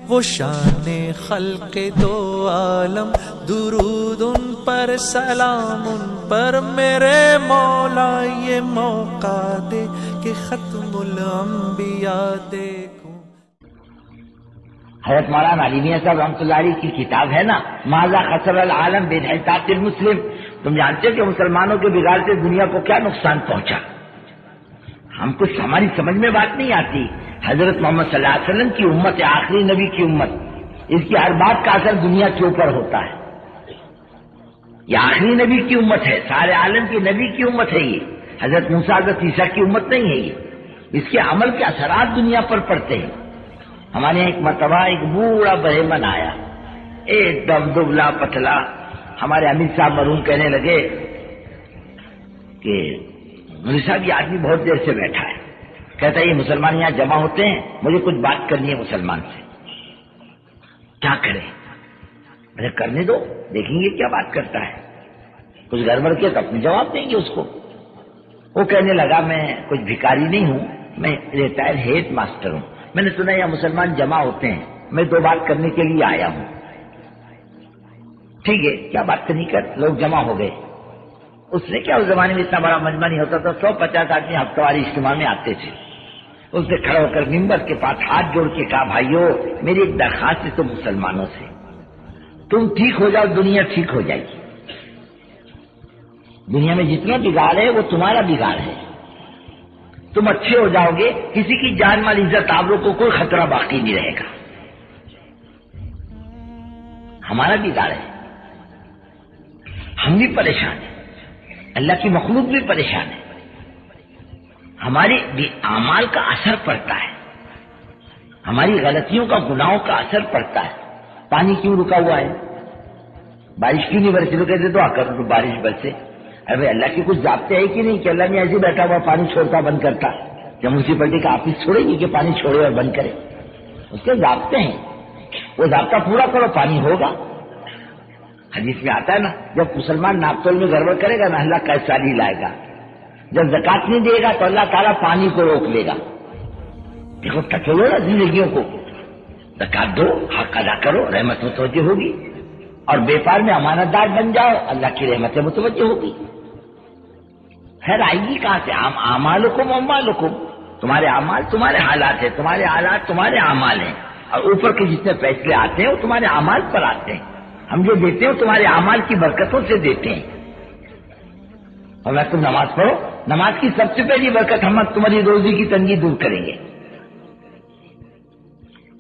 وہ شان خلق دو عالم، درود ان پر سلام ان پر میرے مولا، یہ موقع دے کہ ختم الانبیاء دیکھوں۔ حضرت مولانا علی میاں صاحب رحمۃ اللہ علیہ کی کتاب ہے نا ماذا خسر العالم بانحطاط المسلم، تم جانتے ہو کہ مسلمانوں کے بگاڑ سے دنیا کو کیا نقصان پہنچا؟ ہم کچھ ہماری سمجھ میں بات نہیں آتی۔ حضرت محمد صلی اللہ علیہ وسلم کی امت، آخری نبی کی امت، اس کی ہر بات کا اثر دنیا کے اوپر ہوتا ہے۔ یہ آخری نبی کی امت ہے، سارے عالم کے نبی کی امت ہے یہ، حضرت موسیٰ حضرت عیسیٰ کی امت نہیں ہے یہ۔ اس کے عمل کے اثرات دنیا پر پڑتے ہیں۔ ہمارے یہاں ایک مرتبہ ایک بوڑھا برہمن آیا، ایک دم دبلا پتلا، ہمارے امیر صاحب مرحوم کہنے لگے کہ مولوی صاحب یہ آدمی بہت دیر سے بیٹھا ہے، کہتا ہے یہ مسلمان یہاں جمع ہوتے ہیں، مجھے کچھ بات کرنی ہے مسلمان سے، کیا کریں؟ مجھے کرنے دو، دیکھیں گے کیا بات کرتا ہے، کچھ گڑبڑ کیا تو اپنے جواب دیں گے اس کو۔ وہ کہنے لگا میں کچھ بھکاری نہیں ہوں، میں ریٹائر ہیڈ ماسٹر ہوں، میں نے سنا یہاں مسلمان جمع ہوتے ہیں، میں دو بات کرنے کے لیے آیا ہوں۔ ٹھیک ہے، کیا بات کرنی کر، لوگ جمع ہو گئے۔ اس نے کیا، اس زمانے میں اتنا بڑا مجمع نہیں ہوتا تھا، 150 آدمی ہفتہ واری اجتماع میں آتے تھے۔ اس نے کھڑا ہو کر ممبر کے پاس ہاتھ جوڑ کے کہا بھائیو میری ایک درخواست ہے تم مسلمانوں سے، تم ٹھیک ہو جاؤ دنیا ٹھیک ہو جائے گی۔ دنیا میں جتنا بگاڑ ہے وہ تمہارا بگاڑ ہے، تم اچھے ہو جاؤ گے، کسی کی جان مال عزت آبرو کو کوئی خطرہ باقی نہیں رہے گا۔ ہمارا بگاڑ ہے، ہم بھی پریشان ہیں، اللہ کی مخلوق بھی پریشان ہے، ہمارے اعمال کا اثر پڑتا ہے، ہماری غلطیوں کا گناہوں کا اثر پڑتا ہے۔ پانی کیوں رکا ہوا ہے؟ بارش کیوں نہیں برسی؟ تو کہتے دعا کر بارش برسے۔ ارے بھائی اللہ کے کچھ ضابطے ہیں کہ نہیں کہ اللہ نے ایسے بیٹھا ہوا پانی چھوڑتا بند کرتا؟ جب میونسپلٹی کا آفس چھوڑے گی کہ پانی چھوڑے اور بند کرے؟ اس کے ضابطے ہیں، وہ ضابطہ پورا کرو پانی ہوگا۔ حدیث میں آتا ہے نا جب مسلمان ناپتول میں گڑبڑ کرے گا نا اللہ کیسا نہیں لائے گا، جب زکات نہیں دے گا تو اللہ تعالیٰ پانی کو روک لے گا۔ دیکھو ٹکولو نا زندگیوں کو، زکات دو، حق ادا کرو، رحمت متوجہ ہوگی، اور بیپار میں امانت دار بن جاؤ، اللہ کی رحمت متوجہ ہوگی۔ خیر آئے گی کہاں سے؟ اعمالکم اموالکم، تمہارے اعمال تمہارے حالات ہیں، تمہارے حالات تمہارے اعمال ہیں، اور اوپر کے جتنے فیصلے آتے ہیں وہ تمہارے اعمال پر آتے ہیں۔ ہم جو دیتے ہیں تمہارے اعمال کی برکتوں سے دیتے ہیں۔ اور میں تم نماز پڑھو، نماز کی سب سے پہلی برکت ہم تمہاری روزی کی تنگی دور کریں گے۔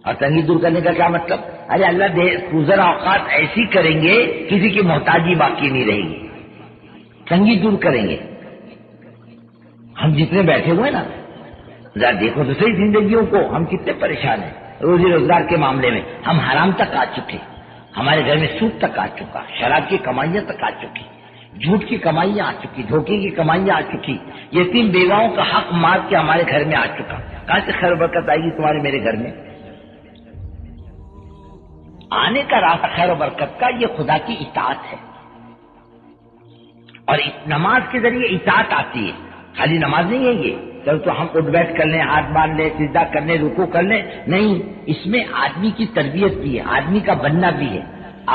اور تنگی دور کرنے کا کیا مطلب؟ ارے اللہ گزر اوقات ایسی کریں گے کسی کی محتاجی باقی نہیں رہے گی، تنگی دور کریں گے۔ ہم جتنے بیٹھے ہوئے نا ذرا دیکھو تو صحیح زندگیوں کو، ہم کتنے پریشان ہیں روزی روزگار کے معاملے میں۔ ہم حرام تک آ چکے، ہمارے گھر میں سود تک آ چکا، شراب کی کمائیاں تک آ چکی، جھوٹ کی کمائیاں آ چکی، دھوکے کی کمائیاں آ چکی، یتیم بیواؤں کا حق مار کے ہمارے گھر میں آ چکا۔ کہاں سے خیر برکت آئے گی تمہارے میرے گھر میں؟ آنے کا راستہ خیر و برکت کا یہ خدا کی اطاعت ہے، اور نماز کے ذریعے اطاعت آتی ہے۔ خالی نماز نہیں ہے یہ چلو تو ہم اٹھ بیٹھ کر لیں، ہاتھ باندھ لیں، سجدہ کر لیں، رکوع کر لیں، نہیں، اس میں آدمی کی تربیت بھی ہے، آدمی کا بننا بھی ہے،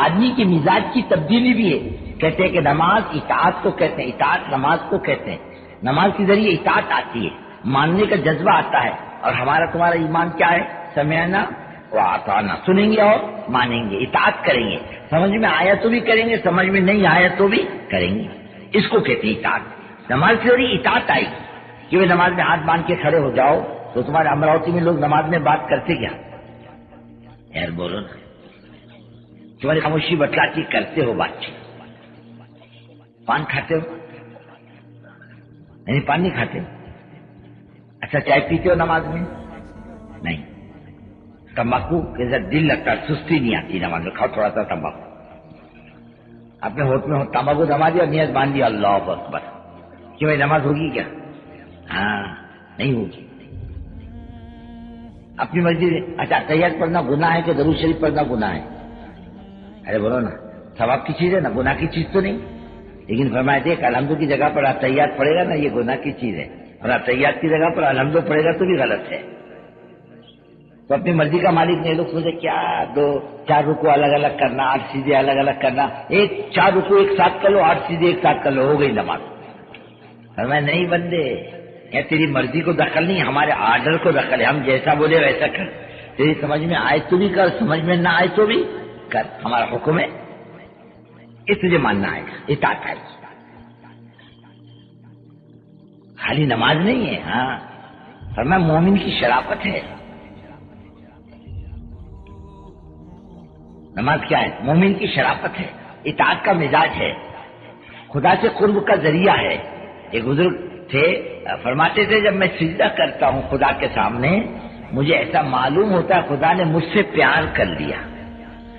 آدمی کے مزاج کی تبدیلی بھی ہے۔ کہتے ہیں کہ نماز اطاعت کو کہتے ہیں، اطاعت نماز کو کہتے ہیں۔ نماز کے ذریعے اطاعت آتی ہے، ماننے کا جذبہ آتا ہے، اور ہمارا تمہارا ایمان کیا ہے؟ سمعنا وأطعنا، سنیں گے اور مانیں گے، اطاعت کریں گے، سمجھ میں آیا تو بھی کریں گے، سمجھ میں نہیں آیا تو بھی کریں گے، اس کو کہتے ہیں اطاعت۔ نماز کے ذریعے اطاعت آئی کہ وہ نماز میں ہاتھ باندھ کے کھڑے ہو جاؤ تو تمہارے امراوتی میں لوگ نماز میں بات کرتے کیا؟ یار بولو نا، تمہاری خاموشی بتلاتی کرتے ہو بات چیت۔ پان کھاتے ہو؟ نہیں پان نہیں کھاتے؟ اچھا چائے پیتے ہو نماز میں؟ نہیں۔ تمباکو کے ساتھ دل لگتا، سستی نہیں آتی نماز میں، کھاؤ تھوڑا سا تمباکو، اپنے ہوٹ میں تمباکو دما دیا، نیت باندھ دیا، اللہ اکبر، کہ بھائی نماز ہوگی کیا؟ ہاں نہیں ہوگی۔ اپنی مرضی سے اچھا تحیات پڑھنا گناہ ہے کہ درود شریف پڑھنا گناہ ہے؟ ارے بولو نا، ثواب کی چیز ہے نا، گناہ کی چیز تو نہیں۔ لیکن فرمایا دیکھ الحمد کی جگہ پر تحیات پڑھے گا نا یہ گناہ کی چیز ہے، اور تحیات کی جگہ پر الحمد پڑھے گا تو بھی غلط ہے۔ تو اپنی مرضی کا مالک نہیں. لوگ سوچے کیا 2-4 رکوع الگ الگ کرنا، 8 سجدے الگ الگ کرنا، 4 رکوع ایک ساتھ کر لو، 8 سجدے ایک ساتھ کر لو، ہو گئی نماز. فرمایا نہیں بندے، یہ تیری مرضی کو دخل نہیں، ہمارے آرڈر کو دخل ہے. ہم جیسا بولے ویسا کر. تیری سمجھ میں آئے تو بھی کر، سمجھ میں نہ آئے تو بھی کر، ہمارا حکم ہے، یہ تجھے ماننا آئے گا، اطاعت آئے گی. خالی نماز نہیں ہے. ہاں فرمایا مومن کی شرافت ہے. نماز کیا ہے؟ مومن کی شرافت ہے، اطاعت کا مزاج ہے، خدا سے قرب کا ذریعہ ہے. ایک بزرگ تھے، فرماتے تھے جب میں سجدہ کرتا ہوں خدا کے سامنے، مجھے ایسا معلوم ہوتا ہے خدا نے مجھ سے پیار کر لیا.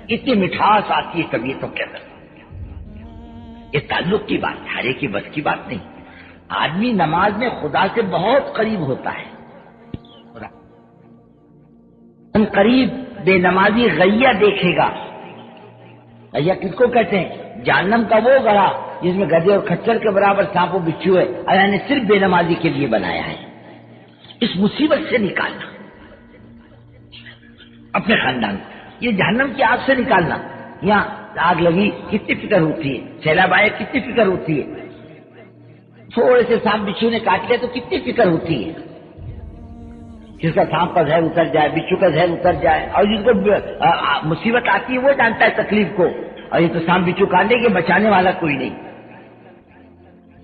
اتنی مٹھاس آتی ہے طبیعتوں کے اندر. یہ تعلق کی بات، ہر ایک کی بس کی بات نہیں. آدمی نماز میں خدا سے بہت قریب ہوتا ہے. ان قریب بے نمازی غیہ دیکھے گا. غیہ کس کو کہتے ہیں؟ جہنم کا وہ گڑھا جس میں گدھے اور کھچر کے برابر سانپ و بچھو ہے. اللہ نے صرف بے نمازی کے لیے بنایا ہے. اس مصیبت سے نکالنا اپنے خاندان کو، یہ جہنم کی آگ سے نکالنا. یہاں آگ لگی کتنی فکر ہوتی ہے، سیلاب آئے کتنی فکر ہوتی ہے، تھوڑے سے سانپ بچھو نے کاٹ لیا تو کتنی فکر ہوتی ہے. جس کا سانپ کا زہر اتر جائے، بچھو کا زہر اتر جائے، اور جس کو مصیبت آتی ہے وہ جانتا ہے تکلیف کو. اور یہ تو سانپ بچھو کاٹنے کے بچانے والا کوئی نہیں.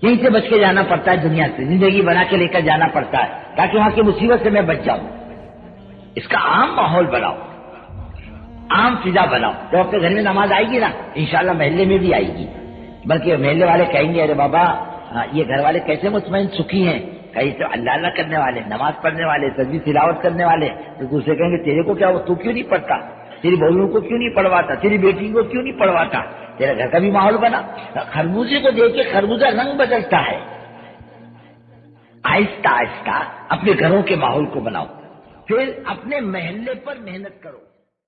یہیں سے بچ کے جانا پڑتا ہے، دنیا سے زندگی بنا کے لے کر جانا پڑتا ہے تاکہ وہاں کی مصیبت سے میں بچ جاؤں. اس کا عام ماحول بناؤ، عام فضا بناؤ. جب آپ کے گھر میں نماز آئے گی نا، انشاءاللہ محلے میں بھی آئے گی. بلکہ محلے والے کہیں گے ارے بابا یہ گھر والے کیسے مطمئن سکھی ہیں، کہیں تو اللہ اللہ کرنے والے، نماز پڑھنے والے، تسبیح تلاوت کرنے والے. تو دوسرے کہیں گے تیرے کو کیا ہوا، تو کیوں نہیں پڑھتا، تیری بہوؤں کو کیوں نہیں پڑھواتا، تیری بیٹی کو کیوں نہیں پڑھواتا. تیرا گھر کا بھی ماحول بنا. خربوزے کو دیکھ کے خربوزہ رنگ بدلتا ہے. آہستہ آہستہ اپنے گھروں کے ماحول کو بناؤ، پھر اپنے محلے پر محنت کرو.